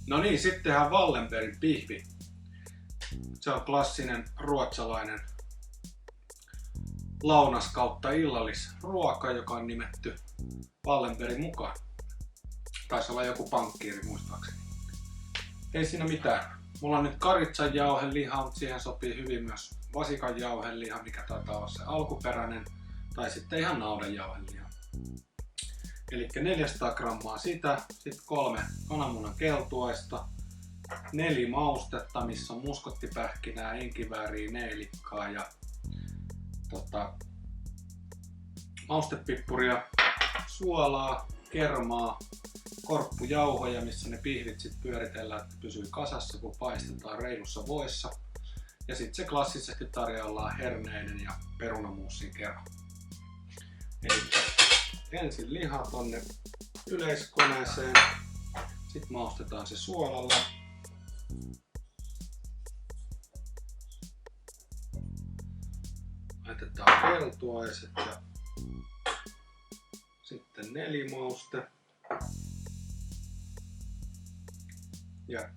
No niin, sittenhän Wallenbergin pihvi. Se on klassinen ruotsalainen lounas kautta illallisruoka, joka on nimetty Wallenbergin mukaan. Taisi olla joku pankkiiri muistaakseni. Ei siinä mitään. Mulla on nyt karitsan jauheliha, mutta siihen sopii hyvin myös vasikan jauheliha, mikä taitaa olla se alkuperäinen, tai sitten ihan naudan jauheliha. Eli 400 grammaa sitä, sitten 3 kananmunan keltuaista, 4 maustetta, missä on muskottipähkinää, inkivääriä, neelikkaa ja maustepippuria, suolaa, kermaa, korppujauhoja, missä ne pihvit sitten pyöritellään, että pysyy kasassa, kun paistetaan reilussa voissa. Ja sitten se klassisesti tarjoillaan herneiden ja perunamuusin kerran. Eli ensin liha tonne yleiskoneeseen, sitten maustetaan se suolalla. Laitetaan keltuaiset ja sitten nelimauste. Ja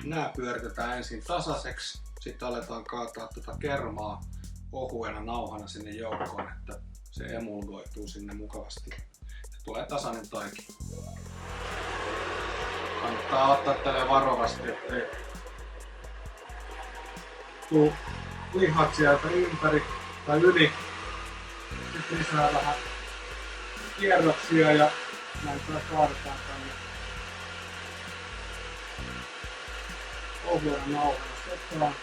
nää pyöritetään ensin tasaiseksi, sitten aletaan kaataa tätä kermaa ohuena nauhana sinne joukkoon, että se emulgoituu sinne mukavasti. Ja tulee tasainen taiki. Kannattaa ottaa tälle varovasti, ettei tuu lihat sieltä ympäri tai yli. Sitten lisää vähän kierroksia ja näin taas kaadetaan tänne ohuena nauhana sekaan.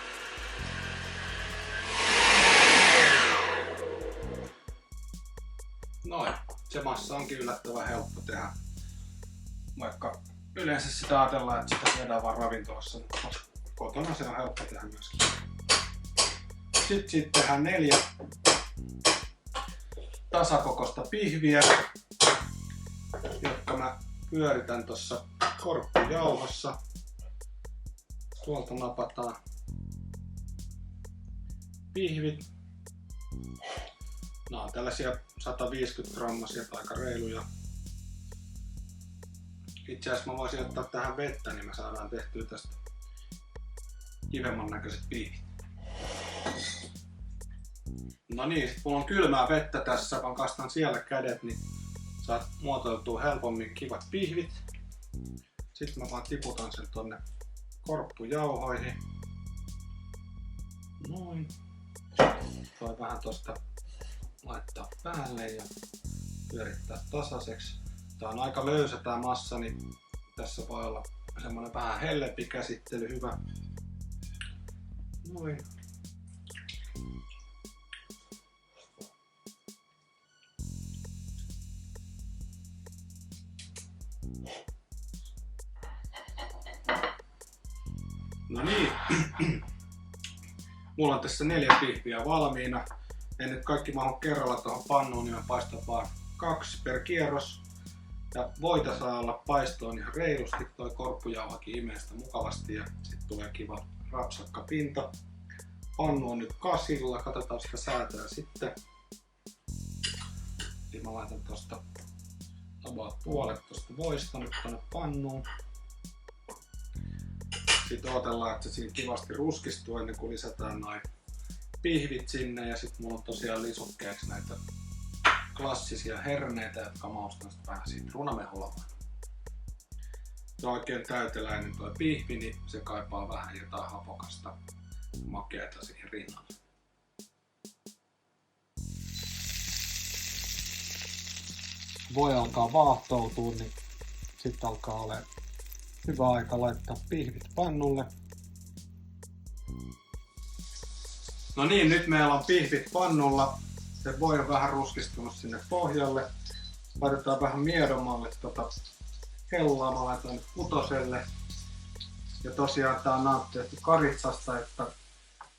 Noin, se massa onkin yllättävän helppo tehdä, vaikka yleensä sitä ajatellaan, että sitä syödään vaan ravintolassa, mutta kotona se on helppo tehdä myöskin. Sitten tehdään 4 tasakokoista pihviä, jotka mä pyöritän tuossa korppujauhossa. Tuolta napataan pihvit. Nämä on tällaisia 150 grammasia tai aika reiluja. Itse asiassa mä voisin ottaa tähän vettä, niin me saadaan tehtyä tästä kivemman näköiset pihvit. No niin, sit mulla on kylmää vettä tässä, vaan kastan siellä kädet, niin saat muotoiltua helpommin kivat pihvit. Sitten mä vaan tiputan sen tonne korppujauhoihin. Noin. Voi vähän tosta laittaa päälle ja pyörittää tasaiseksi. Tää on aika löysä tää massa, niin tässä voi olla semmonen vähän hellempi käsittely hyvä. Noin. No niin. Mulla on tässä 4 pihviä valmiina. En nyt kaikki mahu kerralla tuohon pannuun, niin mä paistan vaan 2 per kierros. Ja voita saa olla paistoon ihan reilusti, toi korppujauhakin imee sitä mukavasti ja sitten tulee kiva rapsakka pinta. Pannu on nyt kasilla, katsotaan sitä säätöä sitten. Eli mä laitan tosta about puolet tosta voista nyt tonne pannuun. Sitten odotellaan, että se siinä kivasti ruskistuu ennen kuin lisätään noin pihvit sinne. Ja sitten mulla on tosiaan lisukkeeksi näitä klassisia herneitä, jotka maustan sitten vähän sitruunamehulla. Se on oikein täyteläinen tuo pihvi, niin se kaipaa vähän jotain hapokasta makeata siihen rinnalle. Voi alkaa vaahtoutua, niin sitten alkaa olemaan hyvä aika laittaa pihvit pannulle. No niin, nyt meillä on pihvit pannulla. Se voi on vähän ruskistunut sinne pohjalle. Laitetaan vähän miedommalle hellaa. Mä laitan kutoselle. Ja tosiaan tää on tehty karitsasta, että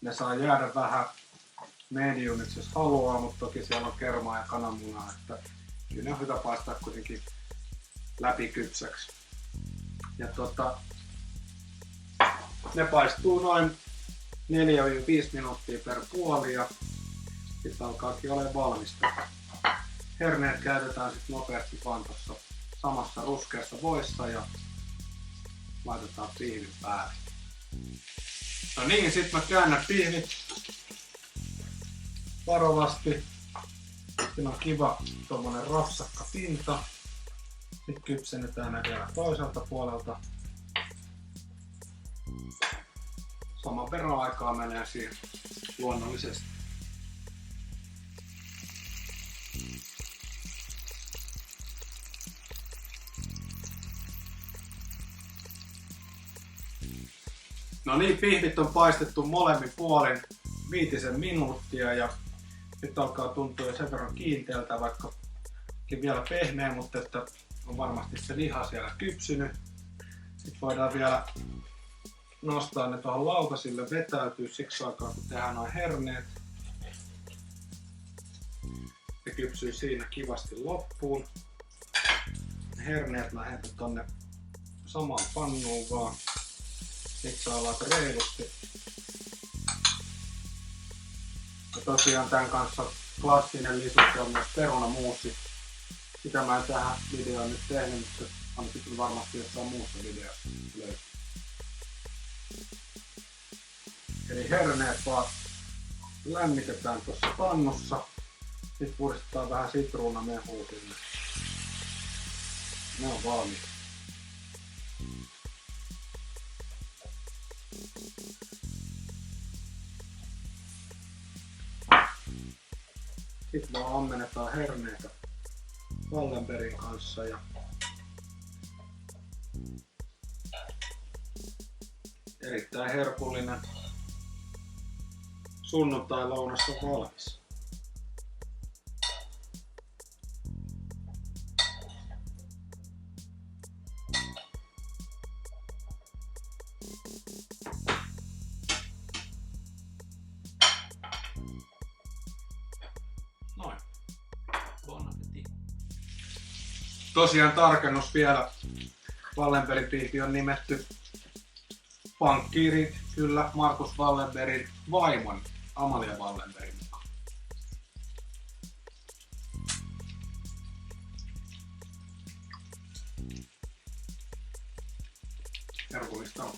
ne saa jäädä vähän mediumiksi jos haluaa, mutta toki siellä on kermaa ja kananmunaa, että kyllä ne on hyvä paistaa kuitenkin läpikypsäksi. Ja ne paistuu noin 4-5 minuuttia per puoli ja sitten alkaakin olemaan valmista. Herneet käytetään sitten nopeasti vaan tuossa samassa ruskeassa voissa ja laitetaan pihvin päälle. No niin, sit mä käännän pihvit varovasti. Siinä on kiva tommonen rapsakka pinta. Sitten kypsennetään ne vielä toiselta puolelta. Saman verran aikaa menee siihen luonnollisesti. No niin, pihvit on paistettu molemmin puolin 5 minuuttia ja nyt alkaa tuntua jo sen verran kiinteältä, vaikka vielä pehmeä, mutta että on varmasti se liha siellä kypsynyt. Sitten voidaan vielä nostaa ne tuohon lautasille, vetäytyy siksi aikaa kun tehdään noin herneet. Ne kypsyy siinä kivasti loppuun. Herneet mä heitän tonne samaan pannuun vaan. Sitten saa laita reilusti. Ja tosiaan tämän kanssa klassinen lisäksi on myös perunamuusi. Sitä mä en tähän videoon nyt tehnyt, mutta ainakin kyllä varmasti jossain muussa videossa löytyy. Eli herneet vaan lämmitetään tuossa pannussa. Sitten puristetaan vähän sitruunamehua sinne. Ne on valmiita. Sitten vaan ammennetaan herneitä Wallenbergin kanssa ja erittäin herkullinen sunnuntai-lounas on valmis. Noin. Bon appétit. Tosiaan tarkennus vielä. Wallenbergin pihvi on nimetty pankkiiri, kyllä, Markus Wallenbergin vaimon Amalia Wallenbergin mukaan. Herkullista on.